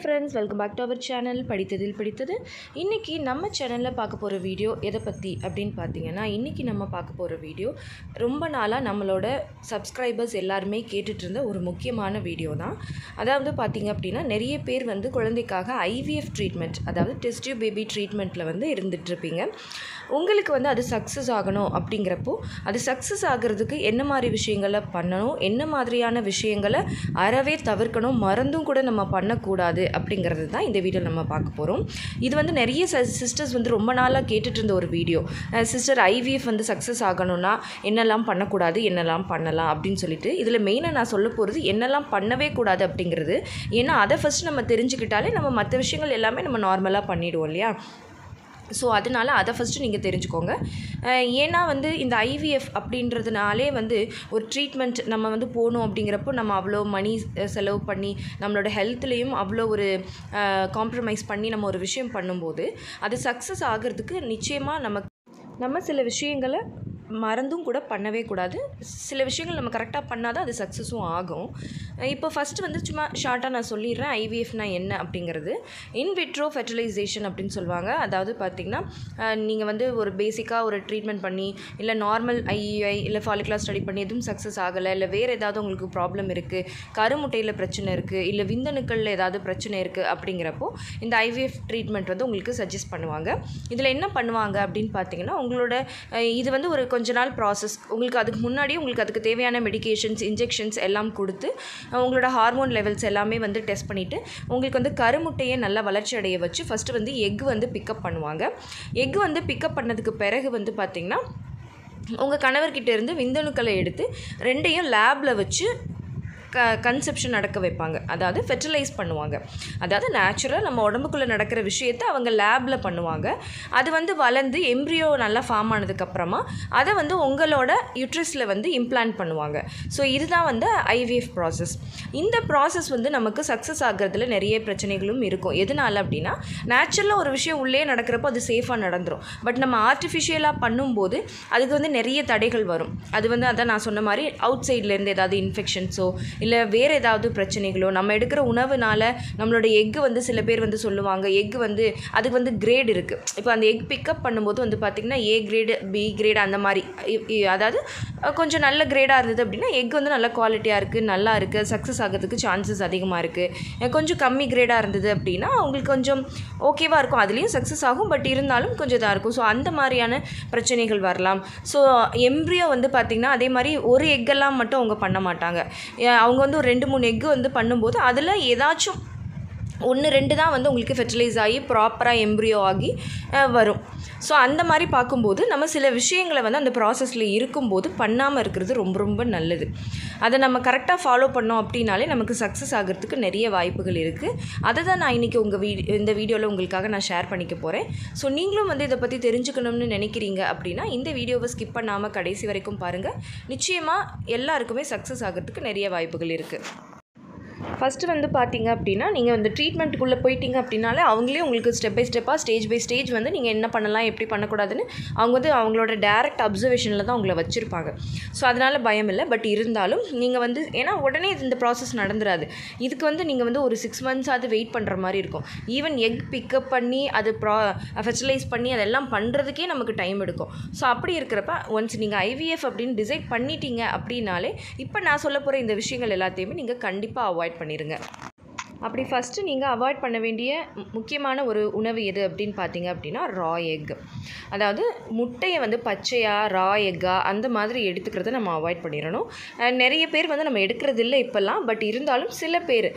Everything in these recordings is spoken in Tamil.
friends, welcome back to our channel படித்ததில் பிடித்தது. இன்னைக்கு நம்ம சேனல்ல பார்க்க போற வீடியோ எதை பத்தி அப்படினு பாத்தீங்கன்னா, இன்னைக்கு நம்ம பார்க்க போற வீடியோ ரொம்ப நாளா நம்மளோட சப்ஸ்கிரைபர்ஸ் எல்லாரும் கேட்டுட்டு இருந்த ஒரு முக்கியமான வீடியோ தான். அதாவது பாத்தீங்க அப்படினா நிறைய பேர் வந்து குழந்தைக்காக IVF ட்ரீட்மென்ட், அதாவது டெஸ்ட் டியூப் பேபி ட்ரீட்மென்ட்ல வந்து இருந்துட்டு இருப்பீங்க. உங்களுக்கு வந்து அது சக்சஸ் ஆகணும் அப்படிங்கறப்போ அது சக்சஸ் ஆகிறதுக்கு என்ன மாதிரி விஷயங்களை பண்ணணும், என்ன மாதிரியான விஷயங்களை அறவே தவிர்க்கணும், மறந்தும் கூட நம்ம பண்ணக்கூடாது அப்படிங்கிறது தான் இந்த வீடியோ நம்ம பார்க்க போகிறோம். இது வந்து நிறைய சிஸ்டர்ஸ் வந்து ரொம்ப நாளாக கேட்டுட்டு இருந்த ஒரு வீடியோ. சிஸ்டர் IVF வந்து சக்ஸஸ் ஆகணும்னா என்னெல்லாம் பண்ணக்கூடாது, என்னெல்லாம் பண்ணலாம் அப்படின்னு சொல்லிட்டு இதில் மெயினாக நான் சொல்ல போகிறது என்னெல்லாம் பண்ணவே கூடாது அப்படிங்கிறது. ஏன்னா அதை ஃபஸ்ட்டு நம்ம தெரிஞ்சுக்கிட்டாலே நம்ம மற்ற விஷயங்கள் எல்லாமே நம்ம நார்மலாக பண்ணிவிடுவோம் இல்லையா. ஸோ அதனால் அதை ஃபஸ்ட்டு நீங்கள் தெரிஞ்சுக்கோங்க. ஏன்னா வந்து இந்த IVF அப்படின்றதுனாலே வந்து ஒரு ட்ரீட்மெண்ட் நம்ம வந்து போகணும் அப்படிங்கிறப்போ நம்ம அவ்வளோ மணி செலவு பண்ணி நம்மளோட ஹெல்த்லேயும் அவ்வளோ ஒரு காம்ப்ரமைஸ் பண்ணி நம்ம ஒரு விஷயம் பண்ணும்போது அது சக்ஸஸ் ஆகிறதுக்கு நிச்சயமாக நம்ம சில விஷயங்களை மறந்தும் கூட பண்ணவே கூடாது. சில விஷயங்கள் நம்ம கரெக்டாக பண்ணால் தான் அது சக்ஸஸும் ஆகும். இப்போ ஃபஸ்ட்டு வந்து சும்மா ஷார்ட்டாக நான் சொல்லிடுறேன் IVFனா என்ன அப்படிங்கிறது. இன்விட்ரோ ஃபெர்டிலைசேஷன் அப்படின்னு சொல்லுவாங்க. அதாவது பார்த்திங்கன்னா நீங்கள் வந்து ஒரு பேசிக்காக ஒரு ட்ரீட்மெண்ட் பண்ணி இல்லை நார்மல் IUI இல்லை ஃபாலிகுலர் ஸ்டடி பண்ணி எதுவும் சக்ஸஸ் ஆகலை, இல்லை வேறு ஏதாவது உங்களுக்கு ப்ராப்ளம் இருக்குது, கருமுட்டையில் பிரச்சனை இருக்குது, இல்லை விந்தணுக்களில் ஏதாவது பிரச்சனை இருக்குது அப்படிங்கிறப்போ இந்த IVF ட்ரீட்மெண்ட் வந்து உங்களுக்கு சஜஸ்ட் பண்ணுவாங்க. இதில் என்ன பண்ணுவாங்க அப்படின்னு பார்த்தீங்கன்னா, உங்களோட இது வந்து ஒரு கொஞ்ச நாள் ப்ராசஸ். உங்களுக்கு அதுக்கு முன்னாடியே உங்களுக்கு அதுக்கு தேவையான மெடிகேஷன்ஸ், இன்ஜெக்ஷன்ஸ் எல்லாம் கொடுத்து உங்களோட ஹார்மோன் லெவல்ஸ் எல்லாமே வந்து டெஸ்ட் பண்ணிவிட்டு உங்களுக்கு வந்து கருமுட்டையை நல்லா வளர்ச்சி அடைய வச்சு ஃபஸ்ட்டு வந்து எக் வந்து பிக்கப் பண்ணுவாங்க. எக் வந்து பிக்கப் பண்ணதுக்கு பிறகு வந்து பார்த்திங்கன்னா உங்கள் கணவர்கிட்ட இருந்து விந்தணுக்களை எடுத்து ரெண்டையும் லேபில் வச்சு கன்செப்ஷன் நடக்க வைப்பாங்க. அதாவது ஃபெர்டிலைஸ் பண்ணுவாங்க. அதாவது நேச்சுரலாக நம்ம உடம்புக்குள்ளே நடக்கிற விஷயத்தை அவங்க லேபில் பண்ணுவாங்க. அது வந்து வளர்ந்து எம்ப்ரியோ நல்லா ஃபார்ம் ஆனதுக்கப்புறமா அதை வந்து உங்களோட யூட்ரஸில் வந்து இம்ப்ளான்ட் பண்ணுவாங்க. ஸோ இதுதான் வந்து IVF ப்ராசஸ். இந்த ப்ராசஸ் வந்து நமக்கு சக்ஸஸ் ஆகிறதுல நிறைய பிரச்சனைகளும் இருக்கும். எதனால் அப்படின்னா, நேச்சுரலாக ஒரு விஷயம் உள்ளே நடக்கிறப்போ அது சேஃபாக நடந்துடும். பட் நம்ம ஆர்டிஃபிஷியலாக பண்ணும்போது அதுக்கு வந்து நிறைய தடைகள் வரும். அது வந்து அதான் நான் சொன்ன மாதிரி அவுட் சைட்லேருந்து ஏதாவது இன்ஃபெக்ஷன்ஸோ இல்லை வேறு ஏதாவது பிரச்சனைகளோ, நம்ம எடுக்கிற உணவுனால் நம்மளோட எக்கு வந்து சில பேர் வந்து சொல்லுவாங்க எக்கு வந்து அதுக்கு வந்து கிரேட் இருக்குது. இப்போ அந்த எக் பிக்கப் பண்ணும்போது வந்து பார்த்திங்கன்னா A கிரேடு, B கிரேடு அந்த மாதிரி, அதாவது கொஞ்சம் நல்ல கிரேடாக இருந்தது அப்படின்னா எக் வந்து நல்ல குவாலிட்டியாக இருக்குது, நல்லா இருக்குது, சக்ஸஸ் ஆகிறதுக்கு சான்சஸ் அதிகமாக இருக்குது. கொஞ்சம் கம்மி கிரேடாக இருந்தது அப்படின்னா அவங்களுக்கு கொஞ்சம் ஓகேவாக இருக்கும், அதுலேயும் சக்ஸஸ் ஆகும், பட் இருந்தாலும் கொஞ்சம் இதாக இருக்கும். ஸோ அந்த மாதிரியான பிரச்சனைகள் வரலாம். ஸோ எம்ப்ரியோ வந்து பார்த்திங்கன்னா அதே மாதிரி ஒரு எக்கெல்லாம் மட்டும் அவங்க பண்ண மாட்டாங்க. அவங்க வந்து ஒரு 2-3 எக்கு வந்து பண்ணும்போது அதில் ஏதாச்சும் 1-2 தான் வந்து உங்களுக்கு ஃபெர்டிலைஸ் ஆகி ப்ராப்பராக எம்ப்ரியோ ஆகி வரும். ஸோ அந்த மாதிரி பார்க்கும்போது நம்ம சில விஷயங்களை வந்து அந்த ப்ராசஸில் இருக்கும்போது பண்ணாமல் இருக்கிறது ரொம்ப ரொம்ப நல்லது. அதை நம்ம கரெக்டாக ஃபாலோ பண்ணோம் அப்படின்னாலே நமக்கு சக்ஸஸ் ஆகிறதுக்கு நிறைய வாய்ப்புகள் இருக்குது. அதை தான் நான் இன்றைக்கி இந்த வீடியோவில் உங்களுக்காக நான் ஷேர் பண்ணிக்க போகிறேன். ஸோ நீங்களும் வந்து இதை பற்றி தெரிஞ்சுக்கணும்னு நினைக்கிறீங்க அப்படின்னா இந்த வீடியோவை ஸ்கிப் பண்ணாமல் கடைசி வரைக்கும் பாருங்கள். நிச்சயமாக எல்லாருக்குமே சக்ஸஸ் ஆகிறதுக்கு நிறைய வாய்ப்புகள் இருக்குது. ஃபஸ்ட்டு வந்து பார்த்திங்க அப்படின்னா, நீங்கள் வந்து ட்ரீட்மெண்ட்டுக்குள்ளே போயிட்டீங்க அப்படின்னாலே அவங்களே உங்களுக்கு ஸ்டெப் பை ஸ்டெப்பாக ஸ்டேஜ் பை ஸ்டேஜ் வந்து நீங்கள் என்ன பண்ணலாம், எப்படி பண்ணக்கூடாதுன்னு அவங்க வந்து அவங்களோட டேரெக்ட் அப்சர்வேஷனில் தான் உங்களை வச்சுருப்பாங்க. ஸோ அதனால் பயம் இல்லை. பட் இருந்தாலும் நீங்கள் வந்து ஏன்னா உடனே இந்த ப்ராசஸ் நடந்துடாது. இதுக்கு வந்து நீங்கள் வந்து ஒரு 6 months வெயிட் பண்ணுற மாதிரி இருக்கும். ஈவன் எக் பிக்கப் பண்ணி அது ஃபெர்டிலைஸ் பண்ணி அதெல்லாம் பண்ணுறதுக்கே நமக்கு டைம் எடுக்கும். ஸோ அப்படி இருக்கிறப்ப ஒன்ஸ் நீங்கள் IVF அப்படின்னு டிசைட் பண்ணிட்டீங்க அப்படின்னாலே இப்போ நான் சொல்ல போகிற இந்த விஷயங்கள் எல்லாத்தையுமே நீங்கள் கண்டிப்பாக அவாய்ட் பண்ணிடுங்க. அப்படி ஃபஸ்ட்டு நீங்கள் அவாய்ட் பண்ண வேண்டிய முக்கியமான ஒரு உணவு எது அப்படின்னு பார்த்தீங்க அப்படின்னா ரா எக். அதாவது முட்டையை வந்து பச்சையாக ரா எக்காக அந்த மாதிரி எடுத்துக்கிறத நம்ம அவாய்ட் பண்ணிடணும். நிறைய பேர் வந்து நம்ம எடுக்கிறது இல்லை இப்போல்லாம். பட் இருந்தாலும் சில பேர்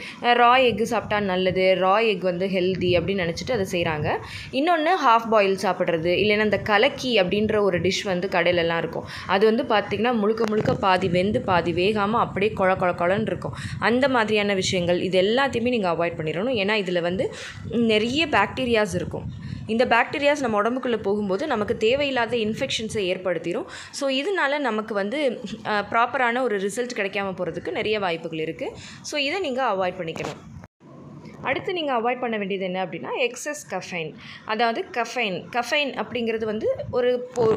ரா எக்கு சாப்பிட்டா நல்லது, ரா எக் வந்து ஹெல்தி அப்படின்னு நினச்சிட்டு அதை செய்கிறாங்க. இன்னொன்று ஹாஃப் பாயில் சாப்பிட்றது, இல்லைன்னா இந்த கலக்கி அப்படின்ற ஒரு டிஷ் வந்து கடையிலலாம் இருக்கும். அது வந்து பார்த்திங்கன்னா முழுக்க முழுக்க பாதி வெந்து பாதி வேகாமல் அப்படியே கொழன்னு இருக்கும். அந்த மாதிரியான விஷயங்கள் இது எல்லாத்தையுமே நீங்கள் அவாய்ட் பண்ணிடணும். ஏன்னா இதில் வந்து நிறைய பாக்டீரியாஸ் இருக்கும். இந்த பாக்டீரியாஸ் நம்ம உடம்புக்குள்ளே போகும்போது நமக்கு தேவையில்லாத இன்ஃபெக்ஷன்ஸை ஏற்படுத்திடும். ஸோ இதனால நமக்கு வந்து ப்ராப்பரான ஒரு ரிசல்ட் கிடைக்காம போகிறதுக்கு நிறைய வாய்ப்புகள் இருக்குது. ஸோ இதை நீங்கள் அவாய்ட் பண்ணிக்கணும். அடுத்து நீங்கள் அவாய்ட் பண்ண வேண்டியது என்ன அப்படின்னா எக்ஸஸ் கஃபைன். அதாவது கஃபைன் அப்படிங்கிறது வந்து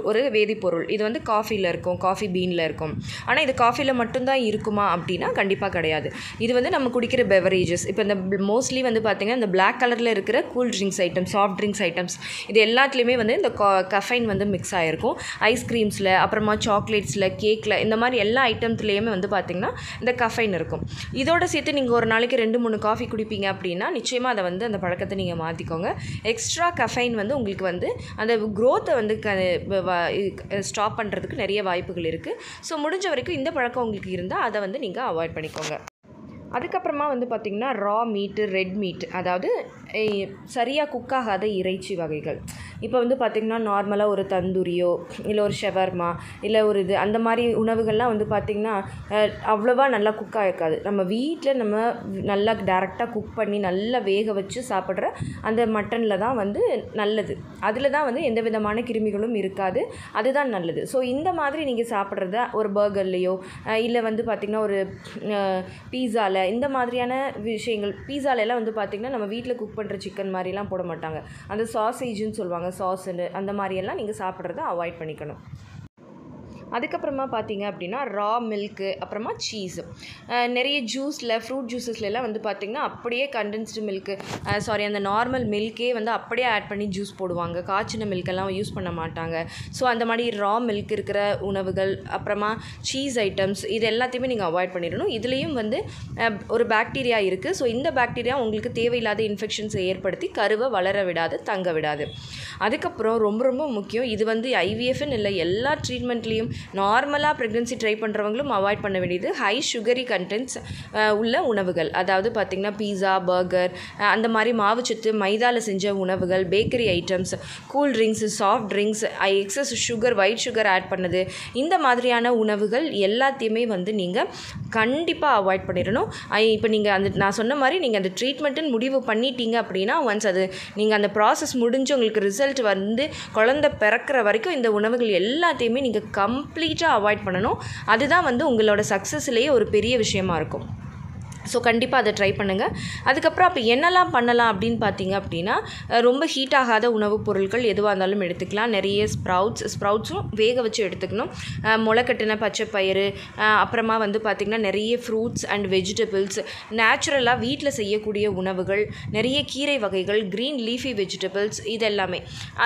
ஒரு வேதிப்பொருள். இது வந்து காஃபியில் இருக்கும், காஃபி பீனில் இருக்கும். ஆனால் இது காஃபியில் மட்டும்தான் இருக்குமா அப்படின்னா கண்டிப்பாக கிடையாது. இது வந்து நம்ம குடிக்கிற பெவரேஜஸ், இப்போ இந்த மோஸ்ட்லி வந்து பார்த்திங்கன்னா இந்த பிளாக் கலரில் இருக்கிற cool drinks items, soft drinks items, இது எல்லாத்துலேயுமே வந்து இந்த கஃபைன் வந்து மிக்ஸ் ஆகிருக்கும். ஐஸ்கிரீம்ஸில், அப்புறமா சாக்லேட்ஸில், கேக்கில், இந்த மாதிரி எல்லா ஐட்டம்ஸ்லேயுமே வந்து பார்த்திங்கன்னா இந்த கஃபைன் இருக்கும். இதோட சேர்த்து நீங்கள் ஒரு நாளைக்கு 2-3 காஃபி குடிப்பீங்க அப்படின்னா நிச்சயமாக அதை வந்து அந்த பழக்கத்தை நீங்கள் மாற்றிக்கோங்க. எக்ஸ்ட்ரா கஃபைன் வந்து உங்களுக்கு வந்து அந்த க்ரோத்தை வந்து ஸ்டாப் பண்ணுறதுக்கு நிறைய வாய்ப்புகள் இருக்குது. ஸோ முடிஞ்ச வரைக்கும் இந்த பழக்கம் உங்களுக்கு இருந்தால் அதை வந்து நீங்கள் அவாய்ட் பண்ணிக்கோங்க. அதுக்கப்புறமா வந்து பார்த்திங்கன்னா ரா மீட்டு, ரெட் மீட், அதாவது சரியாக குக் ஆகாத இறைச்சி வகைகள். இப்போ வந்து பார்த்திங்கன்னா நார்மலாக ஒரு தந்தூரியோ இல்லை ஒரு ஷவர்மா இல்லை ஒரு இது அந்த மாதிரி உணவுகள்லாம் வந்து பார்த்திங்கன்னா அவ்வளோவா நல்லா குக் ஆகிருக்காது. நம்ம வீட்டில் நம்ம நல்லா டேரெக்டாக குக் பண்ணி நல்லா வேக வச்சு சாப்பிட்ற அந்த மட்டனில் தான் வந்து நல்லது. அதில் தான் வந்து எந்த விதமான கிருமிகளும் இருக்காது, அதுதான் நல்லது. ஸோ இந்த மாதிரி நீங்கள் சாப்பிட்றத ஒரு பர்கர்லேயோ இல்லை வந்து பார்த்திங்கன்னா ஒரு பீஸாவில், இந்த மாதிரியான விஷயங்கள், பீஸாலெல்லாம் வந்து பார்த்திங்கன்னா நம்ம வீட்டில் குக் பண்ணுற சிக்கன் மாதிரிலாம் போட மாட்டாங்க. அந்த சாசேஜுன்னு சொல்லுவாங்க, சாஸுன்னு, அந்த மாதிரியெல்லாம் நீங்கள் சாப்பிட்றத அவாய்ட் பண்ணிக்கணும். அதுக்கப்புறமா பார்த்தீங்க அப்படின்னா ரா மில்க்கு, அப்புறமா சீஸு. நிறைய ஜூஸில், ஃப்ரூட் ஜூஸஸ்லாம் வந்து பார்த்திங்கன்னா அப்படியே கண்டென்ஸ்டு மில்க்கு, அந்த நார்மல் மில்க்கே வந்து அப்படியே ஆட் பண்ணி ஜூஸ் போடுவாங்க. காய்ச்சின மில்கெல்லாம் யூஸ் பண்ண மாட்டாங்க. ஸோ அந்த மாதிரி ரா மில்க் இருக்கிற உணவுகள், அப்புறமா சீஸ் ஐட்டம்ஸ், இது எல்லாத்தையுமே நீங்கள் அவாய்ட் பண்ணிடணும். இதுலேயும் வந்து ஒரு பாக்டீரியா இருக்குது. ஸோ இந்த பாக்டீரியா உங்களுக்கு தேவையில்லாத இன்ஃபெக்ஷன்ஸை ஏற்படுத்தி கருவை வளர விடாது, தங்க விடாது. அதுக்கப்புறம் ரொம்ப ரொம்ப முக்கியம், இது வந்து ஐவிஎஃப்னு இல்லை, எல்லா ட்ரீட்மெண்ட்லேயும் நார்மலாக ப்ரெக்னென்சி ட்ரை பண்ணுறவங்களும் அவாய்ட் பண்ண வேண்டியது ஹை சுகரி கண்டென்ட்ஸ் உள்ள உணவுகள். அதாவது பார்த்திங்கன்னா பீஸா, பர்கர், அந்த மாதிரி மாவுச்சத்து, மைதாவில் செஞ்ச உணவுகள், bakery items, cool drinks, soft drinks, excess sugar, white sugar add பண்ணது, இந்த மாதிரியான உணவுகள் எல்லாத்தையுமே வந்து நீங்கள் கண்டிப்பாக அவாய்ட் பண்ணிடணும். இப்போ நீங்கள் நான் சொன்ன மாதிரி நீங்கள் அந்த ட்ரீட்மெண்ட்டுன்னு முடிவு பண்ணிட்டீங்க அப்படின்னா ஒன்ஸ் அது நீங்கள் அந்த ப்ராசஸ் முடிஞ்சு உங்களுக்கு ரிசல்ட் வந்து குழந்தை பிறக்கிற வரைக்கும் இந்த உணவுகள் எல்லாத்தையுமே நீங்கள் கம்ப்ளீட்டாக அவாய்ட் பண்ணணும். அதுதான் வந்து உங்களோட சக்ஸஸ்லேயே ஒரு பெரிய விஷயமா இருக்கும். ஸோ கண்டிப்பாக அதை ட்ரை பண்ணுங்கள். அதுக்கப்புறம் அப்போ என்னெல்லாம் பண்ணலாம் அப்படின்னு பார்த்தீங்க அப்படின்னா, ரொம்ப ஹீட் ஆகாத உணவுப் பொருட்கள் எதுவாக இருந்தாலும் எடுத்துக்கலாம். நிறைய ஸ்ப்ரவுட்ஸும் வேக வச்சு எடுத்துக்கணும். முளைக்கட்டின பச்சைப்பயிறு, அப்புறமா வந்து பார்த்திங்கன்னா நிறைய ஃப்ரூட்ஸ் அண்ட் வெஜிடபிள்ஸ், நேச்சுரலாக வீட்டில் செய்யக்கூடிய உணவுகள், நிறைய கீரை வகைகள், க்ரீன் லீஃபி வெஜிடபிள்ஸ்,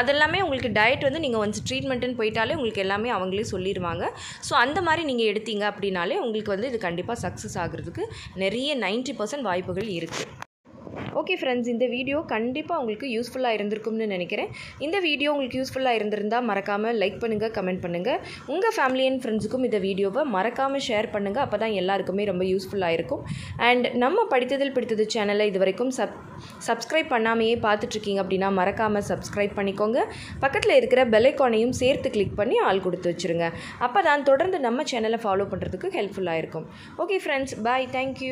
அதெல்லாமே உங்களுக்கு டயட் வந்து நீங்கள் ஒன்ஸ் ட்ரீட்மெண்ட்டுன்னு போயிட்டாலே உங்களுக்கு எல்லாமே அவங்களே சொல்லிடுவாங்க. ஸோ அந்த மாதிரி நீங்கள் எடுத்தீங்க அப்படின்னாலே உங்களுக்கு வந்து இது கண்டிப்பாக சக்ஸஸ் ஆகிறதுக்கு நிறைய 90% வாய்ப்புகள் இருக்குது. ஓகே ஃப்ரெண்ட்ஸ், இந்த வீடியோ கண்டிப்பாக உங்களுக்கு யூஸ்ஃபுல்லாக இருந்திருக்கும்னு நினைக்கிறேன். இந்த வீடியோ உங்களுக்கு யூஸ்ஃபுல்லாக இருந்திருந்தால் மறக்காமல் லைக் பண்ணுங்கள், கமெண்ட் பண்ணுங்கள். உங்கள் ஃபேமிலி அண்ட் ஃப்ரெண்ட்ஸுக்கும் இந்த வீடியோவை மறக்காமல் ஷேர் பண்ணுங்கள். அப்போ தான் எல்லாருக்குமே ரொம்ப யூஸ்ஃபுல்லாக இருக்கும். அண்ட் நம்ம படித்ததில் பிடித்தது சேனலை இது வரைக்கும் சப்ஸ்கிரைப் பண்ணாமையே பார்த்துட்ருக்கீங்க அப்படின்னா மறக்காமல் சப்ஸ்கிரைப் பண்ணிக்கோங்க. பக்கத்தில் இருக்கிற பெல் ஐக்கானையும் சேர்த்து கிளிக் பண்ணி ஆள் கொடுத்து வச்சுருங்க. அப்போ தான் தொடர்ந்து நம்ம சேனலை ஃபாலோ பண்ணுறதுக்கு ஹெல்ப்ஃபுல்லாக இருக்கும். ஓகே ஃப்ரெண்ட்ஸ், பாய், தேங்க்யூ.